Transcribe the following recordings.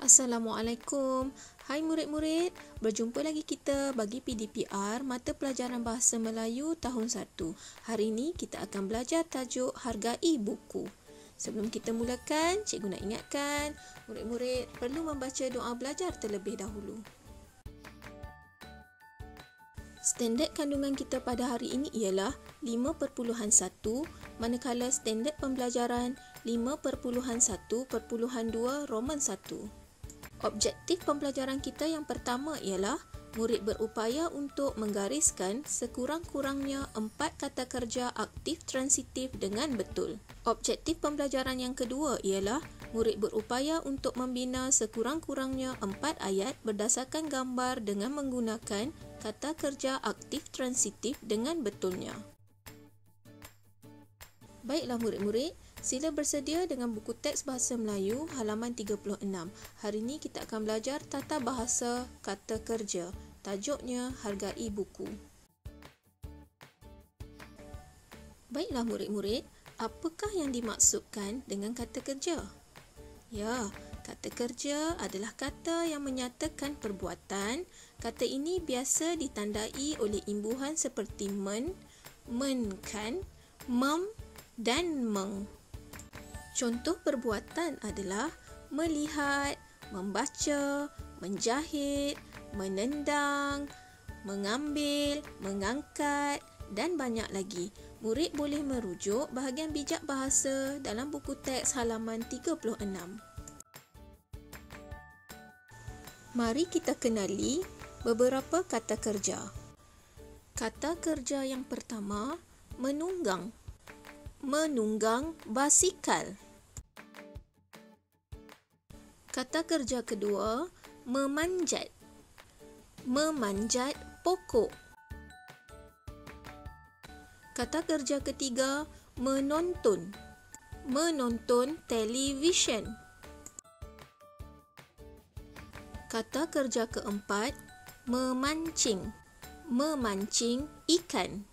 Assalamualaikum. Hai murid-murid, berjumpa lagi kita bagi PDPR Mata Pelajaran Bahasa Melayu tahun 1. Hari ini kita akan belajar tajuk Hargai Buku. Sebelum kita mulakan, cikgu nak ingatkan, murid-murid perlu membaca doa belajar terlebih dahulu. Standard kandungan kita pada hari ini ialah 5.1, manakala standard pembelajaran 5.1.2 Roman 1. Objektif pembelajaran kita yang pertama ialah murid berupaya untuk menggariskan sekurang-kurangnya 4 kata kerja aktif transitif dengan betul. Objektif pembelajaran yang kedua ialah murid berupaya untuk membina sekurang-kurangnya 4 ayat berdasarkan gambar dengan menggunakan kata kerja aktif transitif dengan betulnya. Baiklah murid-murid, sila bersedia dengan buku teks Bahasa Melayu halaman 36. Hari ini kita akan belajar tata bahasa kata kerja. Tajuknya Hargai Buku. Baiklah murid-murid, apakah yang dimaksudkan dengan kata kerja? Ya, kata kerja adalah kata yang menyatakan perbuatan. Kata ini biasa ditandai oleh imbuhan seperti men, kan, mem dan meng. Contoh perbuatan adalah melihat, membaca, menjahit, menendang, mengambil, mengangkat dan banyak lagi. Murid boleh merujuk bahagian bijak bahasa dalam buku teks halaman 36. Mari kita kenali beberapa kata kerja. Kata kerja yang pertama, menunggang. Menunggang basikal. Kata kerja kedua, memanjat. Memanjat pokok. Kata kerja ketiga, menonton. Menonton televisyen. Kata kerja keempat, memancing. Memancing ikan.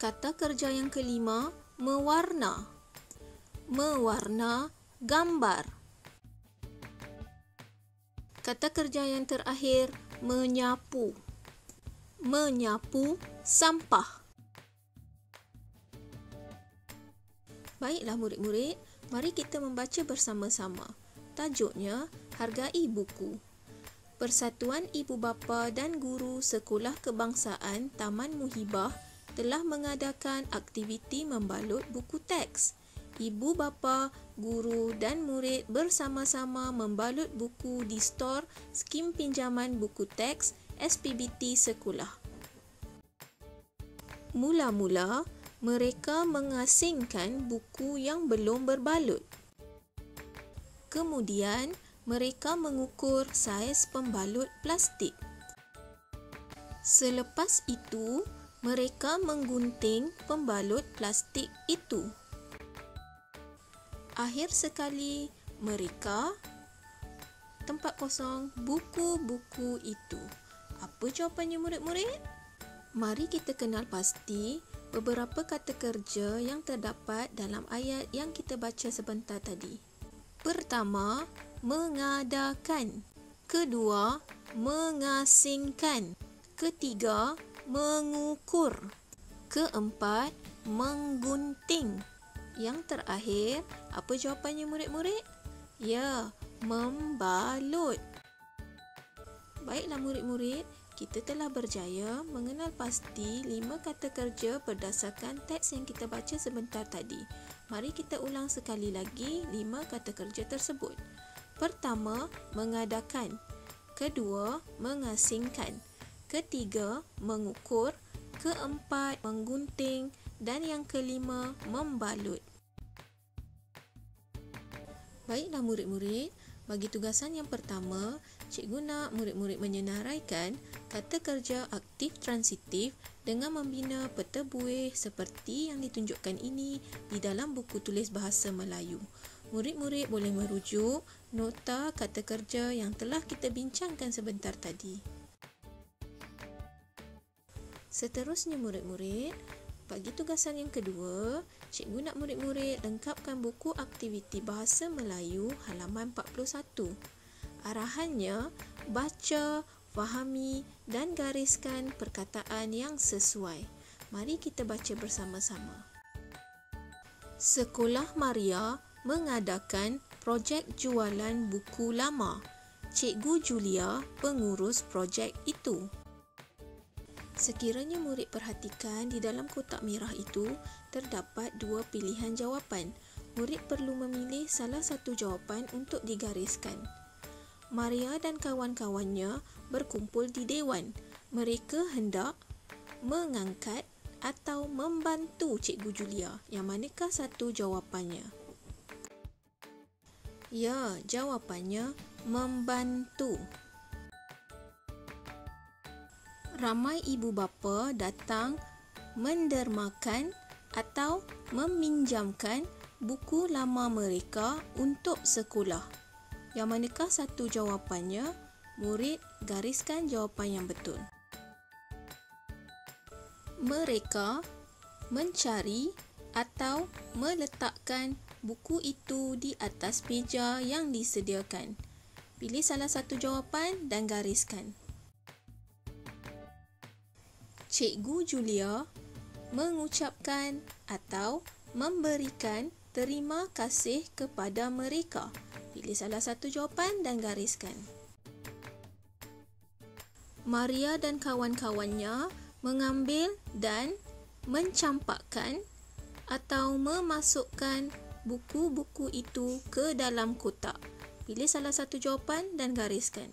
Kata kerja yang kelima, mewarna. Mewarna gambar. Kata kerja yang terakhir, menyapu. Menyapu sampah. Baiklah murid-murid, mari kita membaca bersama-sama. Tajuknya, Hargai Buku. Persatuan Ibu Bapa dan Guru Sekolah Kebangsaan Taman Muhibah telah mengadakan aktiviti membalut buku teks. Ibu bapa, guru dan murid bersama-sama membalut buku di stor Skim Pinjaman Buku Teks SPBT sekolah. Mula-mula, mereka mengasingkan buku yang belum berbalut. Kemudian, mereka mengukur saiz pembalut plastik. Selepas itu, mereka menggunting pembalut plastik itu. Akhir sekali, mereka tempat kosong buku-buku itu. Apa jawapannya murid-murid? Mari kita kenal pasti beberapa kata kerja yang terdapat dalam ayat yang kita baca sebentar tadi. Pertama, mengadakan. Kedua, mengasingkan. Ketiga, mengukur. Keempat, menggunting. Yang terakhir, apa jawapannya murid-murid? Ya, membalut. Baiklah murid-murid, kita telah berjaya mengenal pasti 5 kata kerja berdasarkan teks yang kita baca sebentar tadi. Mari kita ulang sekali lagi 5 kata kerja tersebut. Pertama, mengadakan. Kedua, mengasingkan. Ketiga, mengukur. Keempat, menggunting. Dan yang kelima, membalut. Baiklah murid-murid, bagi tugasan yang pertama, cikgu nak murid-murid menyenaraikan kata kerja aktif transitif dengan membina peta buih seperti yang ditunjukkan ini di dalam buku tulis Bahasa Melayu. Murid-murid boleh merujuk nota kata kerja yang telah kita bincangkan sebentar tadi. Seterusnya murid-murid, Bagi tugasan yang kedua, cikgu nak murid-murid lengkapkan buku aktiviti Bahasa Melayu halaman 41. Arahannya, baca, fahami dan gariskan perkataan yang sesuai. Mari kita baca bersama-sama. Sekolah Maria mengadakan projek jualan buku lama. Cikgu Julia pengurus projek itu. Sekiranya murid perhatikan, di dalam kotak merah itu terdapat dua pilihan jawapan. Murid perlu memilih salah satu jawapan untuk digariskan. Maria dan kawan-kawannya berkumpul di dewan. Mereka hendak mengangkat atau membantu Cikgu Julia. Yang manakah satu jawapannya? Ya, jawapannya membantu. Ramai ibu bapa datang mendermakan atau meminjamkan buku lama mereka untuk sekolah. Yang manakah satu jawapannya? Murid gariskan jawapan yang betul. Mereka mencari atau meletakkan buku itu di atas meja yang disediakan. Pilih salah satu jawapan dan gariskan. Cikgu Julia mengucapkan atau memberikan terima kasih kepada mereka. Pilih salah satu jawapan dan gariskan. Maria dan kawan-kawannya mengambil dan mencampakkan atau memasukkan buku-buku itu ke dalam kotak. Pilih salah satu jawapan dan gariskan.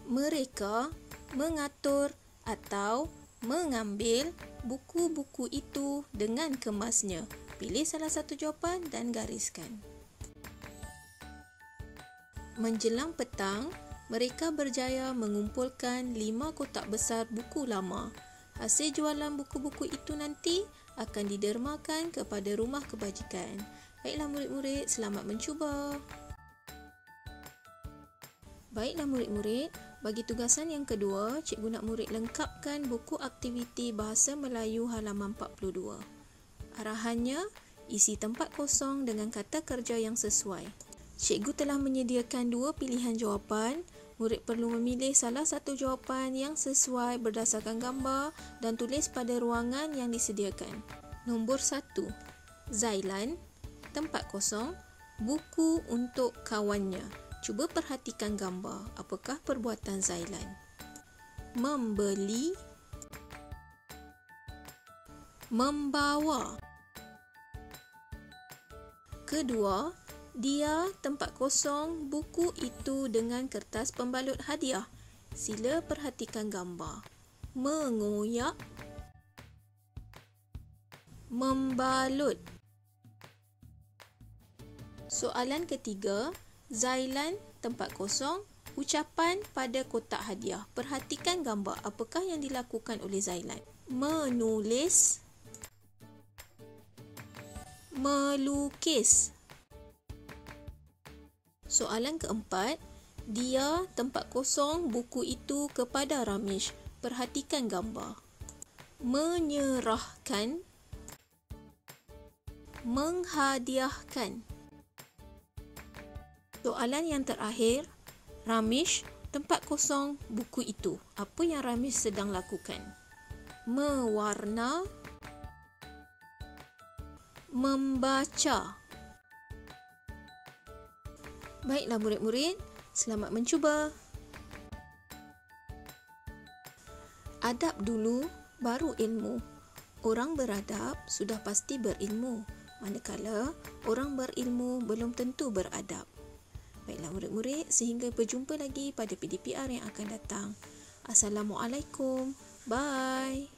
Mereka mengatur atau mengambil buku-buku itu dengan kemasnya. Pilih salah satu jawapan dan gariskan. Menjelang petang, mereka berjaya mengumpulkan 5 kotak besar buku lama. Hasil jualan buku-buku itu nanti akan didermakan kepada rumah kebajikan. Baiklah murid-murid, selamat mencuba. Baiklah murid-murid, bagi tugasan yang kedua, cikgu nak murid lengkapkan buku aktiviti Bahasa Melayu halaman 42. Arahannya, isi tempat kosong dengan kata kerja yang sesuai. Cikgu telah menyediakan 2 pilihan jawapan. Murid perlu memilih salah satu jawapan yang sesuai berdasarkan gambar dan tulis pada ruangan yang disediakan. Nombor 1. Zailan, tempat kosong, buku untuk kawannya. Cuba perhatikan gambar. Apakah perbuatan Zailan? Membeli, membawa. Kedua, dia tempat kosong buku itu dengan kertas pembalut hadiah. Sila perhatikan gambar. Mengoyak, membalut. Soalan ketiga, Zailan tempat kosong, ucapan pada kotak hadiah. Perhatikan gambar. Apakah yang dilakukan oleh Zailan? Menulis, melukis. Soalan keempat, dia tempat kosong buku itu kepada Ramesh. Perhatikan gambar. Menyerahkan, menghadiahkan. Soalan yang terakhir, Ramesh tempat kosong buku itu. Apa yang Ramesh sedang lakukan? Mewarna, membaca. Baiklah murid-murid, selamat mencuba. Adab dulu, baru ilmu. Orang beradab sudah pasti berilmu, manakala orang berilmu belum tentu beradab. Baiklah murid-murid, sehingga berjumpa lagi pada PDPR yang akan datang. Assalamualaikum. Bye.